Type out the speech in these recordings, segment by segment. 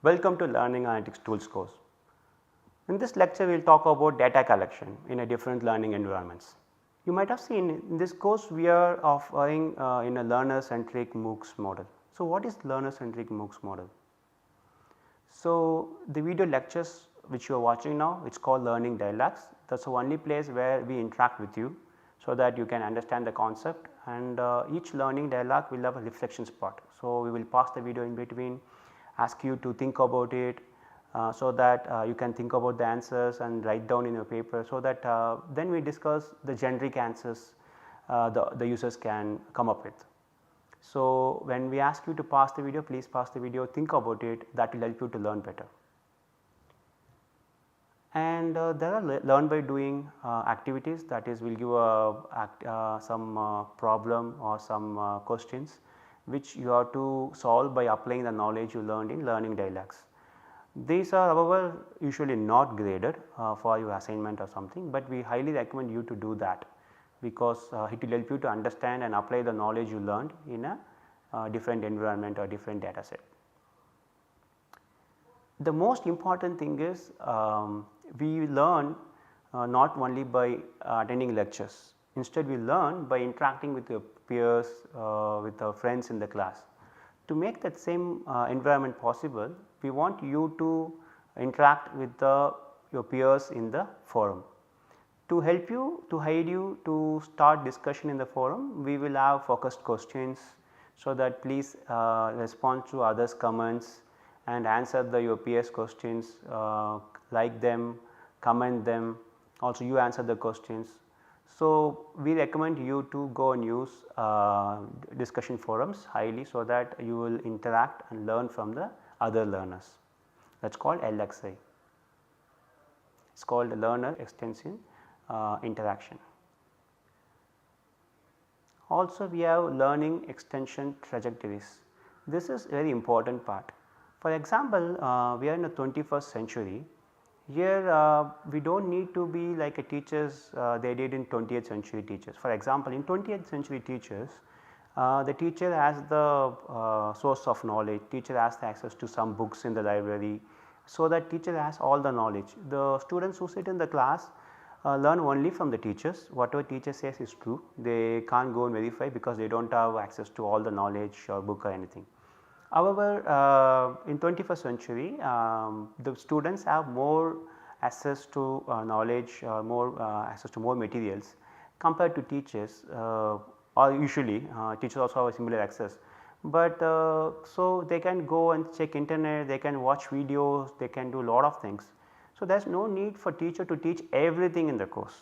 Welcome to Learning Analytics Tools course. In this lecture we will talk about data collection in a different learning environments. You might have seen in this course we are offering in a learner centric MOOCs model. So, what is learner centric MOOCs model? So, the video lectures which you are watching now, it is called learning dialogues. That is the only place where we interact with you, so that you can understand the concept, and each learning dialogue will have a reflection spot. So, we will pause the video in between, ask you to think about it, so that you can think about the answers and write down in your paper, so that then we discuss the generic answers the users can come up with. So, when we ask you to pause the video, please pause the video, think about it, that will help you to learn better. And there are learn by doing activities, that is, we will give some problem or some questions which you have to solve by applying the knowledge you learned in learning dialogues. These are however usually not graded for your assignment or something, but we highly recommend you to do that, because it will help you to understand and apply the knowledge you learned in a different environment or different data set. The most important thing is we learn not only by attending lectures, instead we learn by interacting with your peers, with our friends in the class. To make that same environment possible, we want you to interact with your peers in the forum. To help you, to aid you to start discussion in the forum, we will have focused questions, so that please respond to others' comments and answer your peers' questions, like them, comment them, also you answer the questions. So, we recommend you to go and use discussion forums highly, so that you will interact and learn from the other learners. That is called LXI. It is called learner extension interaction. Also, we have learning extension trajectories. This is very important part. For example, we are in the 21st century. Here we do not need to be like a teachers they did in 20th century teachers. For example, in 20th century teachers, the teacher has the source of knowledge, teacher has the access to some books in the library, so that teacher has all the knowledge. The students who sit in the class learn only from the teachers, whatever teacher says is true, they can't go and verify, because they do not have access to all the knowledge or book or anything. However, in 21st century the students have more access to knowledge, more access to more materials compared to teachers, or usually teachers also have a similar access. But so they can go and check internet, they can watch videos, they can do lot of things. So, there is no need for teacher to teach everything in the course,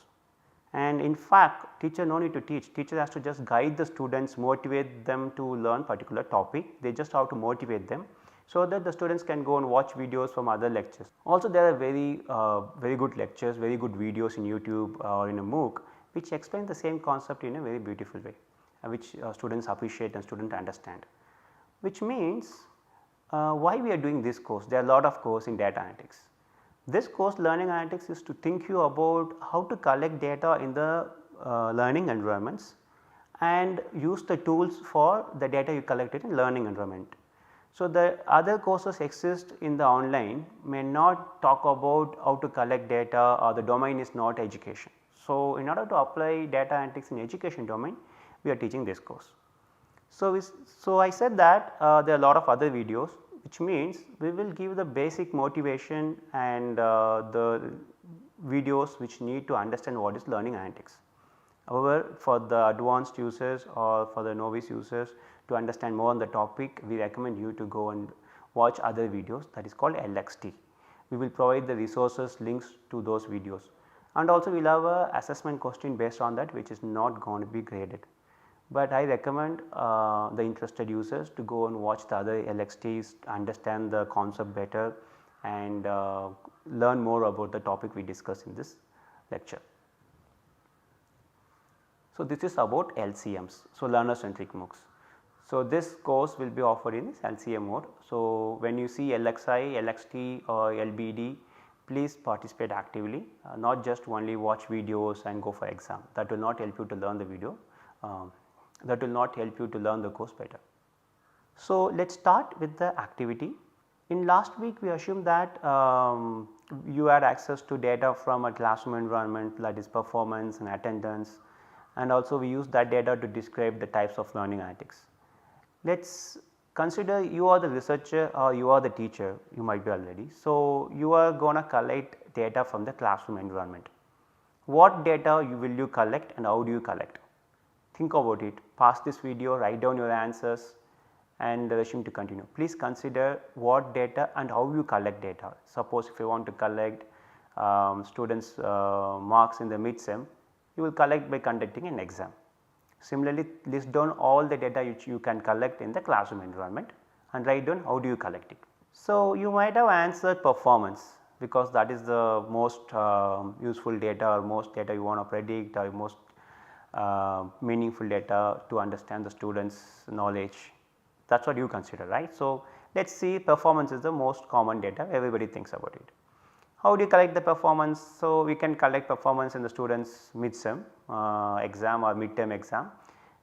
and in fact teacher no need to teach, teacher has to just guide the students, motivate them to learn particular topic, they just have to motivate them, so that the students can go and watch videos from other lectures. Also, there are very good lectures, very good videos in YouTube or in a MOOC which explain the same concept in a very beautiful way, which students appreciate and students understand. Which means why we are doing this course? There are a lot of course in data analytics. This course learning analytics is to think you about how to collect data in the learning environments and use the tools for the data you collected in learning environment. So, the other courses exist in the online may not talk about how to collect data, or the domain is not education. So, in order to apply data analytics in education domain, we are teaching this course. So, I said that there are a lot of other videos, which means we will give the basic motivation and the videos which need to understand what is learning analytics. However, for the advanced users or for the novice users to understand more on the topic, we recommend you to go and watch other videos, that is called LXT. We will provide the resources, links to those videos, and also we will have a assessment question based on that, which is not going to be graded. But I recommend the interested users to go and watch the other LXTs, understand the concept better, and learn more about the topic we discussed in this lecture. So, this is about LCMs, so learner centric MOOCs. So, this course will be offered in this LCM mode. So, when you see LXI, LXT or LBD, please participate actively, not just only watch videos and go for exam. That will not help you to learn the video, that will not help you to learn the course better. So, let us start with the activity. In last week we assumed that you had access to data from a classroom environment, that is performance and attendance, and also we use that data to describe the types of learning analytics. Let us consider you are the researcher or you are the teacher, you might be already. So, you are going to collect data from the classroom environment. What data will you collect and how do you collect? Think about it, pause this video, write down your answers and resume to continue. Please consider what data and how you collect data. Suppose if you want to collect students marks in the mid-sem, you will collect by conducting an exam. Similarly, list down all the data which you can collect in the classroom environment and write down how do you collect it. So, you might have answered performance because that is the most useful data or most data you want to predict or most meaningful data to understand the students knowledge, that is what you consider, right. So, let us see, performance is the most common data, everybody thinks about it. How do you collect the performance? So, we can collect performance in the students mid-sem exam or mid-term exam,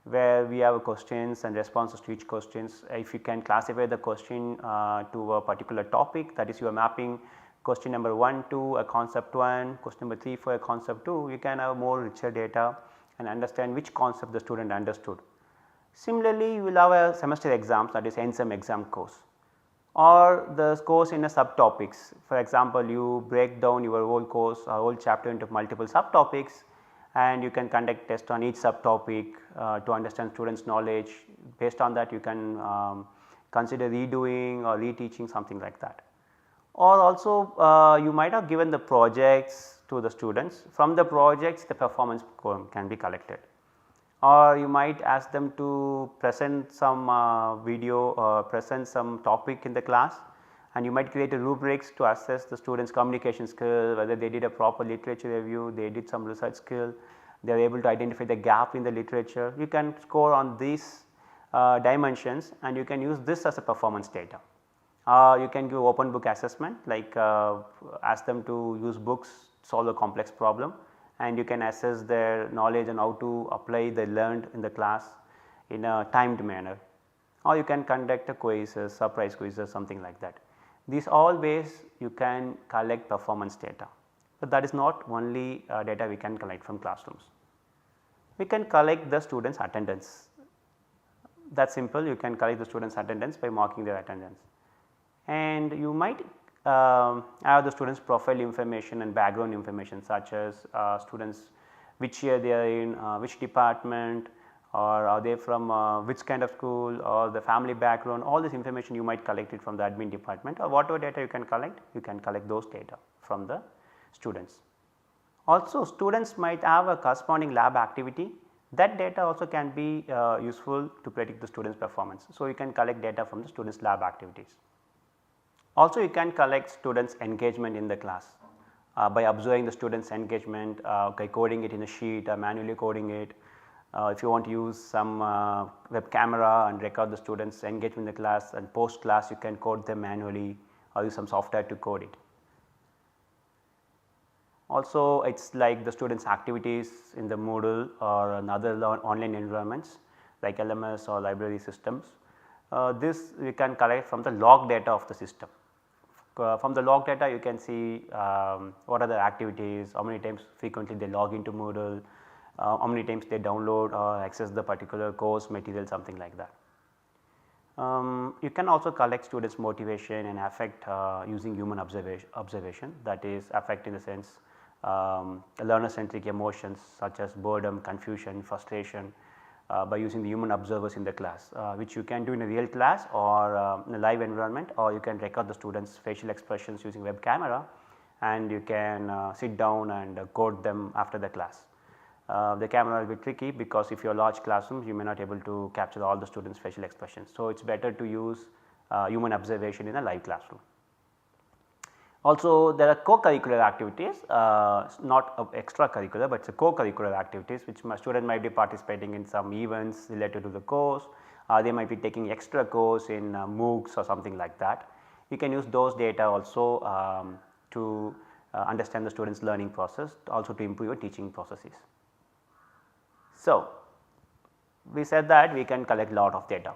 where we have questions and responses to each questions. If you can classify the question to a particular topic, that is you are mapping question number 1 to a concept 1, question number 3 for a concept 2, you can have more richer data and understand which concept the student understood. Similarly, you will have a semester exams, that is end-sem exam course, or the course in a subtopics. For example, you break down your whole course or whole chapter into multiple subtopics and you can conduct test on each subtopic to understand students knowledge. Based on that you can consider redoing or reteaching, something like that. Or also you might have given the projects to the students, from the projects the performance can be collected, or you might ask them to present some video or present some topic in the class, and you might create a rubrics to assess the students communication skill, whether they did a proper literature review, they did some research skill, they are able to identify the gap in the literature. You can score on these dimensions and you can use this as a performance data. You can give open book assessment, like ask them to use books, solve a complex problem, and you can assess their knowledge and how to apply the learned in the class in a timed manner, or you can conduct a quizzes, surprise quizzes, something like that. These all ways you can collect performance data, but that is not only data we can collect from classrooms. We can collect the students attendance, that is simple, you can collect the students attendance by marking their attendance, and you might have the students profile information and background information, such as students which year they are in, which department, or are they from which kind of school, or the family background. All this information you might collect it from the admin department, or whatever data you can collect those data from the students. Also students might have a corresponding lab activity, that data also can be useful to predict the students performance. So, you can collect data from the students lab activities. Also you can collect students engagement in the class by observing the students engagement, by coding it in a sheet or manually coding it. If you want to use some web camera and record the students engagement in the class, and post class you can code them manually or use some software to code it. Also it is like the students activities in the Moodle or another online environments like LMS or library systems. This we can collect from the log data of the system. From the log data you can see what are the activities, how many times frequently they log into Moodle, how many times they download or access the particular course material, something like that. You can also collect students motivation and affect using human observation, that is affect in the sense learner centric emotions such as boredom, confusion, frustration, by using the human observers in the class, which you can do in a real class or in a live environment, or you can record the students facial expressions using web camera and you can sit down and code them after the class. The camera will be tricky because if you are large classrooms you may not able to capture all the students facial expressions. So, it is better to use human observation in a live classroom. Also there are co-curricular activities, not extracurricular, but it is a co-curricular activities which my student might be participating in some events related to the course, they might be taking extra course in MOOCs or something like that. You can use those data also to understand the students learning process, also to improve your teaching processes. So, we said that we can collect lot of data.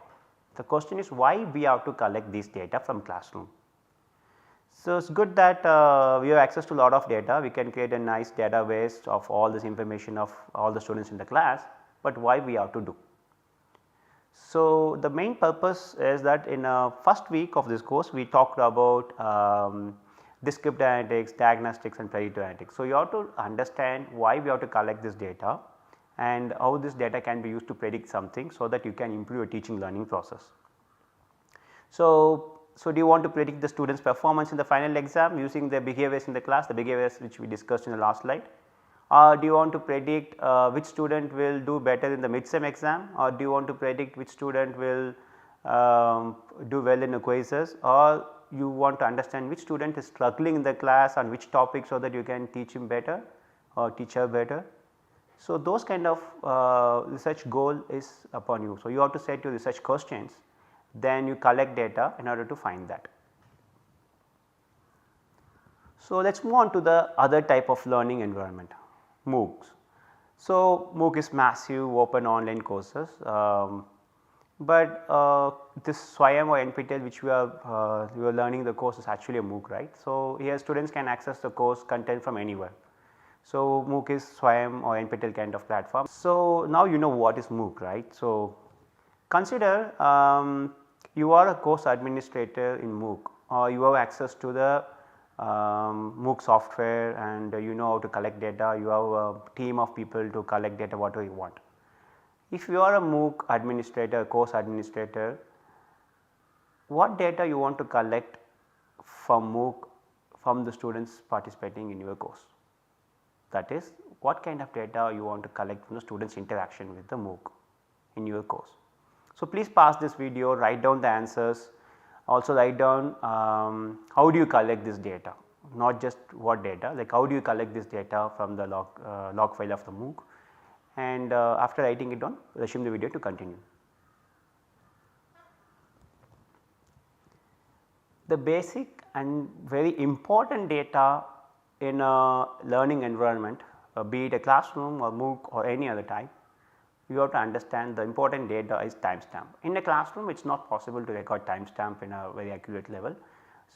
The question is why we have to collect this data from classroom. So, it is good that we have access to a lot of data, we can create a nice database of all this information of all the students in the class, but why we have to do? So, the main purpose is that in first week of this course we talked about descriptive analytics, diagnostics and predictive analytics. So, you have to understand why we have to collect this data and how this data can be used to predict something, so that you can improve your teaching learning process. So, do you want to predict the students performance in the final exam using their behaviors in the class, the behaviors which we discussed in the last slide, or do you want to predict which student will do better in the mid-sem exam, or do you want to predict which student will do well in the quizzes, or you want to understand which student is struggling in the class on which topic, so that you can teach him better or teach her better. So, those kind of research goal is upon you. So, you have to set your research questions, then you collect data in order to find that. So, let us move on to the other type of learning environment, MOOCs. So, MOOC is massive open online courses, but this Swayam or NPTEL which we are learning the course is actually a MOOC, right. So, here students can access the course content from anywhere. So, MOOC is Swayam or NPTEL kind of platform. So, now you know what is MOOC, right. So, consider you are a course administrator in MOOC, or you have access to the MOOC software and you know how to collect data, you have a team of people to collect data whatever you want. If you are a MOOC administrator, course administrator, what data you want to collect from MOOC from the students participating in your course? That is, what kind of data you want to collect from the students interaction with the MOOC in your course. So, please pause this video, write down the answers, also write down how do you collect this data, not just what data, like how do you collect this data from the log file of the MOOC, and after writing it down resume the video to continue. The basic and very important data in a learning environment, be it a classroom or MOOC or any other type, you have to understand the important data is timestamp. In a classroom it is not possible to record timestamp in a very accurate level,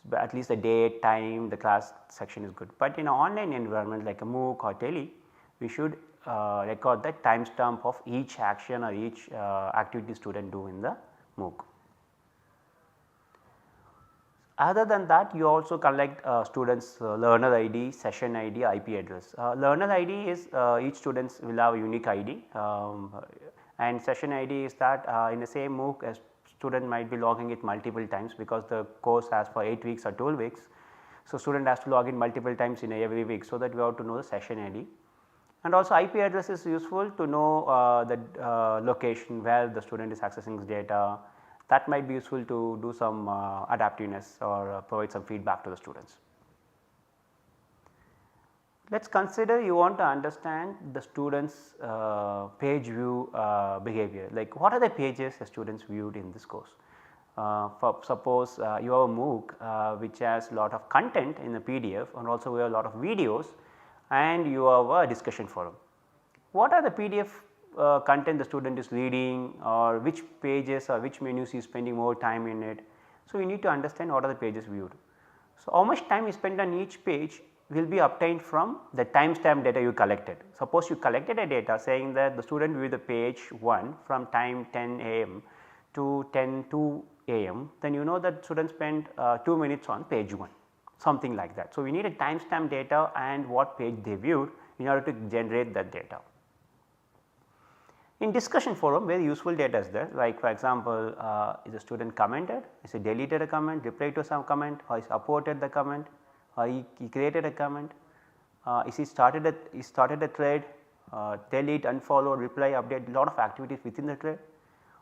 but at least the date, time, the class section is good. But in an online environment like a MOOC or Tele, we should record the timestamp of each action or each activity student do in the MOOC. Other than that, you also collect students learner ID, session ID, IP address. Learner ID is each students will have a unique ID, and session ID is that in the same MOOC a student might be logging it multiple times, because the course has for 8 weeks or 12 weeks. So, student has to log in multiple times in every week, so that we have to know the session ID. And also IP address is useful to know the location where the student is accessing this data. That might be useful to do some adaptiveness or provide some feedback to the students. Let us consider you want to understand the students page view behavior, like what are the pages the students viewed in this course. For suppose you have a MOOC which has lot of content in the PDF, and also we have a lot of videos, and you have a discussion forum. What are the PDF content the student is reading, or which pages or which menus he is spending more time in it. So, you need to understand what are the pages viewed. So, how much time you spend on each page will be obtained from the timestamp data you collected. Suppose you collected a data saying that the student viewed the page 1 from time 10 am to 10:02 am, then you know that student spent 2 minutes on page 1, something like that. So, we need a timestamp data and what page they viewed in order to generate that data. In discussion forum, very useful data is there, like for example, is a student commented, is he deleted a comment, replied to some comment, or is upvoted the comment, or he created a comment, is he started a thread, delete, unfollow, reply, update, lot of activities within the thread.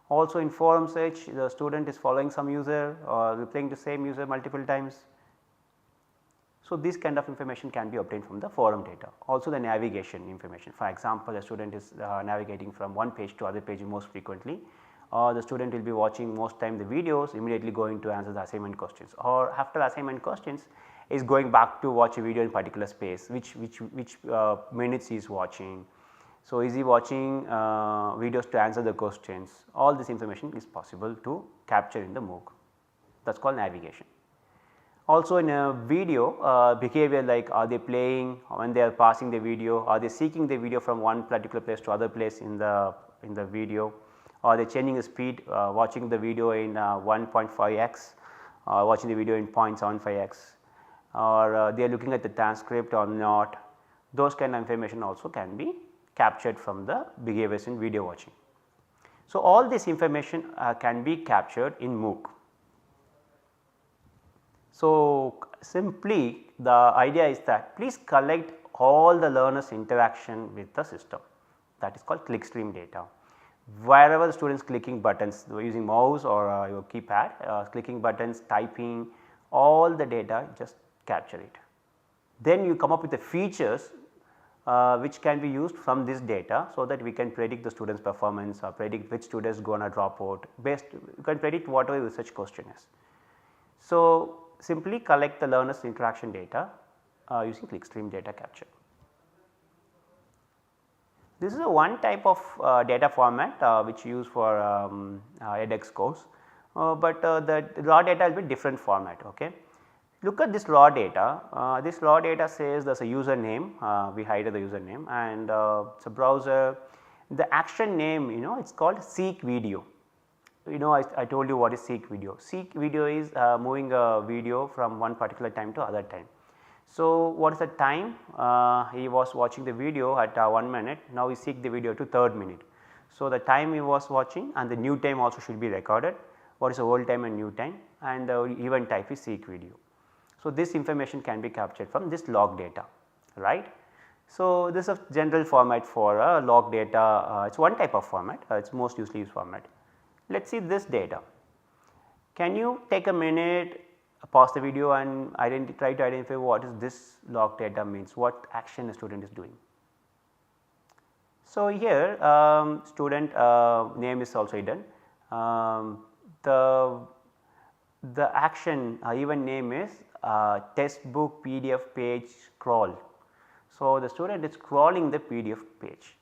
Also in forum search, the student is following some user or replying to same user multiple times. So, this kind of information can be obtained from the forum data. Also the navigation information, for example, a student is navigating from one page to other page most frequently, or the student will be watching most time the videos, immediately going to answer the assignment questions, or after assignment questions is going back to watch a video in particular space, which minutes he is watching. So, is he watching videos to answer the questions, all this information is possible to capture in the MOOC, that is called navigation. Also in a video behavior, like are they playing, when they are passing the video, are they seeking the video from one particular place to other place in the video, are they changing the speed, watching the video in 1.5x, watching the video in 0.75x, or they are looking at the transcript or not. Those kind of information also can be captured from the behaviors in video watching. So, all this information can be captured in MOOC. So, simply the idea is that please collect all the learners interaction with the system, that is called clickstream data. Wherever the students clicking buttons using mouse or your keypad, clicking buttons, typing, all the data, just capture it. Then you come up with the features which can be used from this data, so that we can predict the students performance or predict which students going to drop out, based you can predict whatever research question is. So, simply collect the learners interaction data using clickstream data capture. This is a one type of data format which you use for edX course, but the raw data will be different format. Okay. Look at this raw data. This raw data says there is a username, we hide the username, and it is a browser. The action name, it is called seek video. I told you what is seek video. Seek video is moving a video from one particular time to other time. So, what is the time? He was watching the video at 1 minute, now we seek the video to 3rd minute. So, the time he was watching and the new time also should be recorded, what is the old time and new time, and the event type is seek video. So, this information can be captured from this log data, right. So, this is a general format for log data, it is one type of format, it is most usually used format. Let us see this data. Can you take a minute, pause the video and try to identify what is this log data means, what action a student is doing. So, here student name is also hidden, the action even name is textbook PDF page scroll. So, the student is scrolling the PDF page.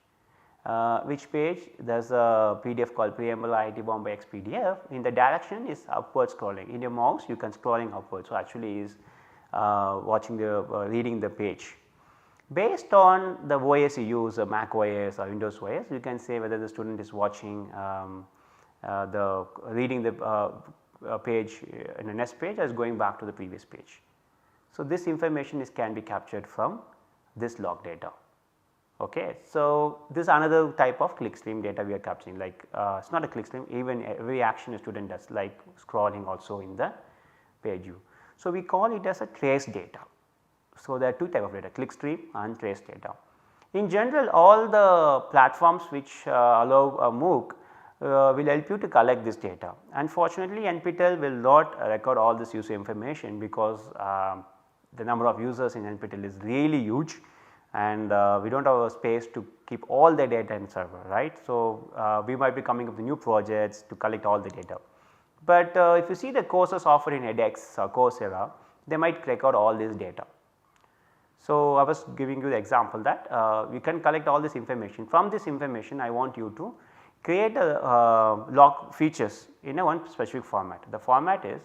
Which page? There is a PDF called Preamble IIT Bombay X PDF. In the direction is upward scrolling. In your mouse you can scrolling upward. So, actually is watching the reading the page. Based on the OS you use, Mac OS or Windows OS, you can say whether the student is watching reading the page in the next page or is going back to the previous page. So, this information can be captured from this log data. Okay. So, this is another type of clickstream data we are capturing, like it is not a clickstream, even every action a student does, like scrolling also in the page view. So, we call it as a trace data. So, there are two type of data, clickstream and trace data. In general, all the platforms which allow a MOOC will help you to collect this data. Unfortunately, NPTEL will not record all this user information because the number of users in NPTEL is really huge, and we do not have a space to keep all the data in server, right. So, we might be coming up with new projects to collect all the data. But if you see the courses offered in edX or Coursera, they might record all this data. So, I was giving you the example that you can collect all this information. From this information, I want you to create a log features in a one specific format. The format is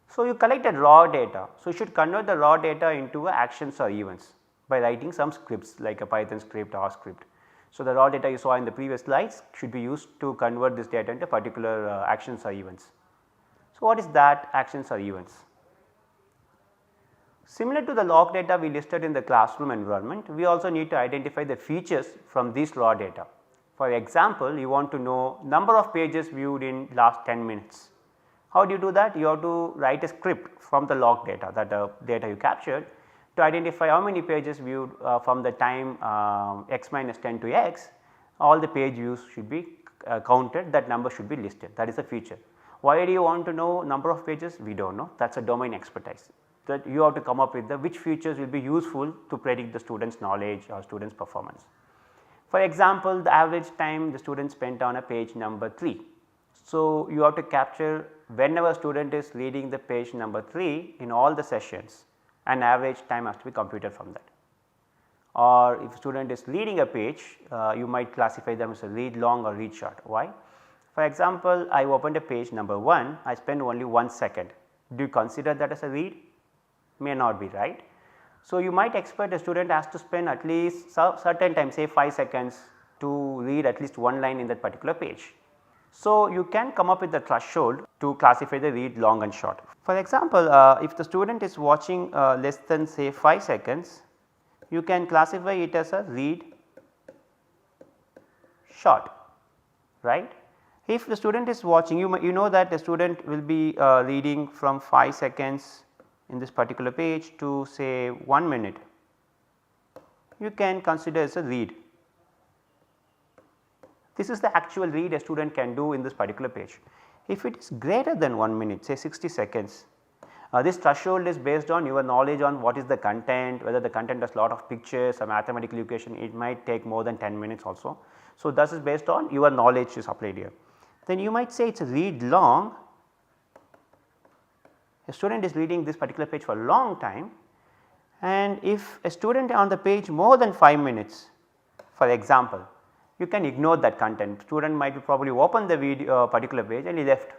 so, you collected raw data. So, you should convert the raw data into actions or events by writing some scripts like a Python script or script. So, the raw data you saw in the previous slides should be used to convert this data into particular actions or events. So, what is that actions or events? Similar to the log data we listed in the classroom environment, we also need to identify the features from these raw data. For example, you want to know number of pages viewed in last 10 minutes. How do you do that? You have to write a script from the log data, that data you captured, to identify how many pages viewed from the time x minus 10 to x, all the page views should be counted, that number should be listed, that is a feature. Why do you want to know number of pages? We do not know, that is a domain expertise, that you have to come up with which features will be useful to predict the student's knowledge or student's performance. For example, the average time the student spent on a page number 3. So, you have to capture whenever student is reading the page number 3 in all the sessions, an average time has to be computed from that. or if student is reading a page, you might classify them as a read long or read short. Why? For example, I opened a page number 1, I spend only 1 second. Do you consider that as a read? May not be, right. So, you might expect a student has to spend at least certain time, say 5 seconds to read at least one line in that particular page. So, you can come up with the threshold to classify the read long and short. For example, if the student is watching less than say 5 seconds, you can classify it as a read short, right. If the student is watching, you know that the student will be reading from 5 seconds in this particular page to say 1 minute, you can consider as a read. This is the actual read a student can do in this particular page. If it is greater than 1 minute, say 60 seconds, this threshold is based on your knowledge on what is the content, whether the content has lot of pictures or mathematical equation, it might take more than 10 minutes also. So, this is based on your knowledge is applied here. Then you might say it is a read long, a student is reading this particular page for a long time, and if a student on the page more than 5 minutes, for example, you can ignore that content. Student might probably open the video particular page and he left,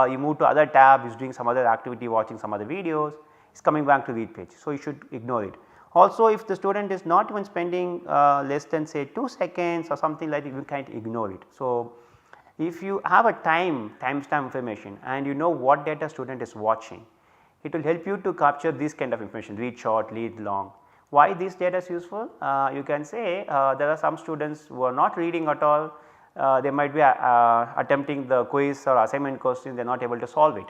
he moved to other tab, he is doing some other activity, watching some other videos, he is coming back to read page. So, you should ignore it. Also, if the student is not even spending less than say 2 seconds or something like that, you can't ignore it. So, if you have a timestamp information and you know what data student is watching, it will help you to capture this kind of information, read short, read long. Why this data is useful? You can say there are some students who are not reading at all, they might be attempting the quiz or assignment question, they are not able to solve it.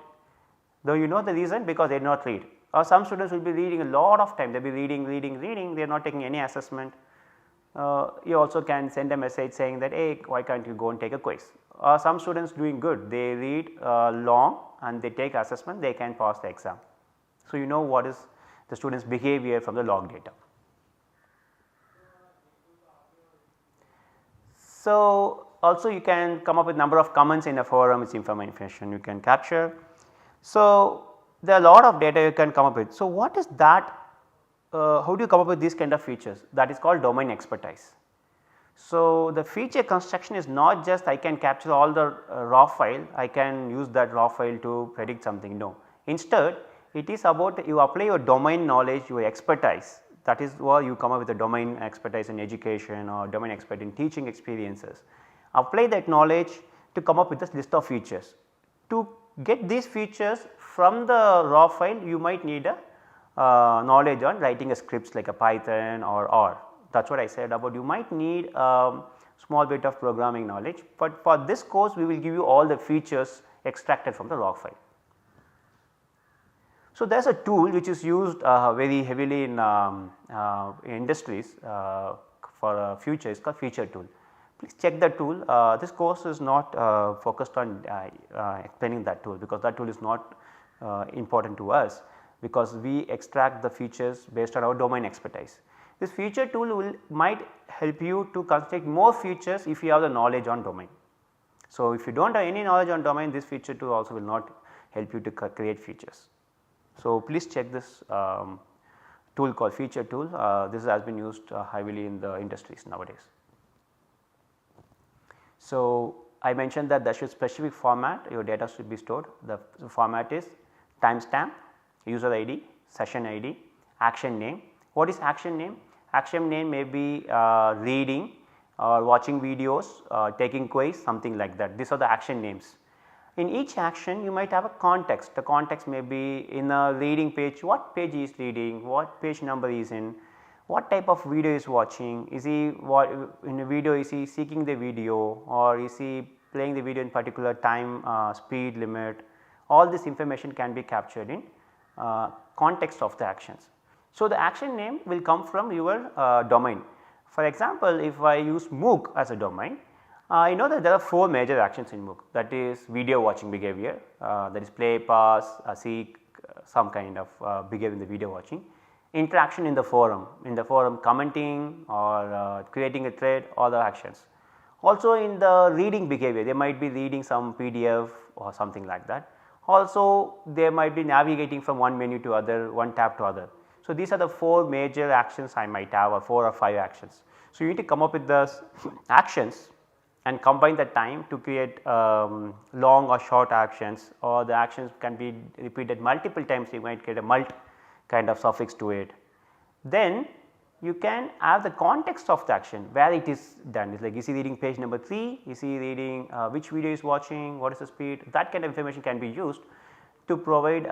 Though you know the reason, because they did not read, or some students will be reading a lot of time, they will be reading, they are not taking any assessment. You also can send a message saying that, hey, why can't you go and take a quiz. Some students doing good, they read long and they take assessment, they can pass the exam. So, you know what is the student's behavior from the log data. So, also you can come up with number of comments in a forum, which information you can capture. So, there are a lot of data you can come up with. So, what is that? How do you come up with these kind of features? That is called domain expertise. So, the feature construction is not just I can capture all the raw file, I can use that raw file to predict something, no. Instead, it is about you apply your domain knowledge, your expertise, that is why you come up with a domain expertise in education or domain expert in teaching experiences. Apply that knowledge to come up with this list of features. To get these features from the raw file, you might need a knowledge on writing a scripts like a Python or R. That is what I said about you might need small bit of programming knowledge, but for this course we will give you all the features extracted from the raw file. So, there is a tool which is used very heavily in industries for future, it is called feature tool. Please check the tool. This course is not focused on explaining that tool, because that tool is not important to us, because we extract the features based on our domain expertise. This feature tool might help you to construct more features if you have the knowledge on domain. So, if you do not have any knowledge on domain, this feature tool also will not help you to create features. So, please check this tool called feature tool. This has been used heavily in the industries nowadays. So, I mentioned that there should specific format your data should be stored. The format is timestamp, user ID, session ID, action name. What is action name? Action name may be reading or watching videos, taking quiz, something like that. These are the action names. In each action you might have a context. The context may be in a reading page, what page he is reading, what page number he is in, what type of video is watching, is he in a video, is he seeking the video, or is he playing the video in particular time, speed limit. All this information can be captured in context of the actions. So, the action name will come from your domain. For example, if I use MOOC as a domain, I know that there are 4 major actions in MOOC, that is video watching behavior, that is play, pause, seek, some kind of behavior in the video watching, interaction in the forum commenting or creating a thread, all the actions. Also in the reading behavior, they might be reading some PDF or something like that. Also they might be navigating from one menu to other, one tab to other. So, these are the 4 major actions I might have, or 4 or 5 actions. So, you need to come up with the actions and combine the time to create long or short actions, or the actions can be repeated multiple times, you might get a mult kind of suffix to it. Then you can have the context of the action, where it is done. It is like, is he reading page number 3, is he reading which video is watching, what is the speed, that kind of information can be used to provide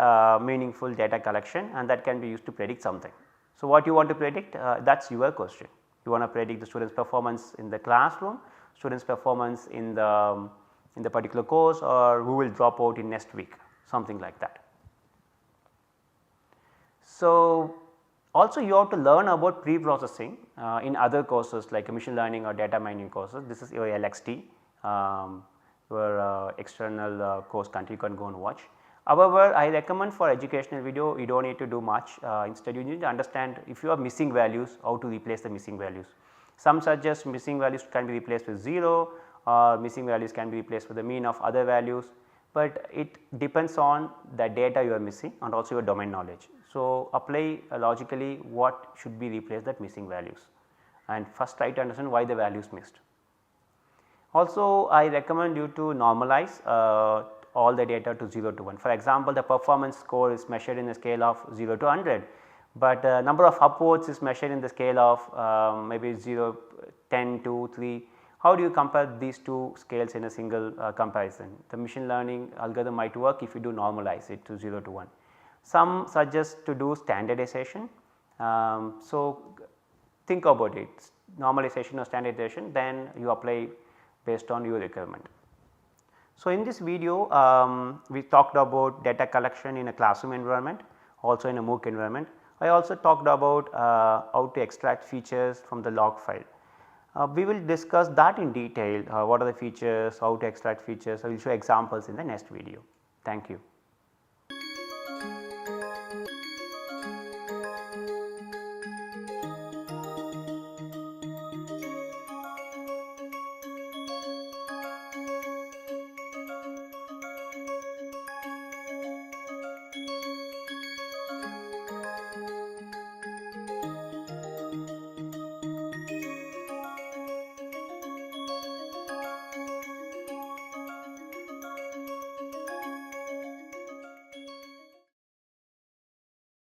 meaningful data collection, and that can be used to predict something. So, what you want to predict, that is your question. You want to predict the students performance in the classroom, students performance in the particular course, or who will drop out in next week, something like that. So, also you have to learn about pre-processing in other courses like machine learning or data mining courses. This is your LXT, your external course content, you can go and watch. However, I recommend for educational video you do not need to do much, instead you need to understand if you have missing values, how to replace the missing values. Some suggest missing values can be replaced with 0, or missing values can be replaced with the mean of other values, but it depends on the data you are missing and also your domain knowledge. So, apply logically what should be replaced that missing values, and first try to understand why the values missed. Also, I recommend you to normalize all the data to 0 to 1. For example, the performance score is measured in a scale of 0 to 100, but number of upvotes is measured in the scale of maybe 0, 10, 2, 3. How do you compare these two scales in a single comparison? The machine learning algorithm might work if you do normalize it to 0 to 1. Some suggest to do standardization. So, think about it, normalization or standardization, then you apply based on your requirement. So, in this video we talked about data collection in a classroom environment, also in a MOOC environment. I also talked about how to extract features from the log file. We will discuss that in detail, what are the features, how to extract features. I will show examples in the next video. Thank you.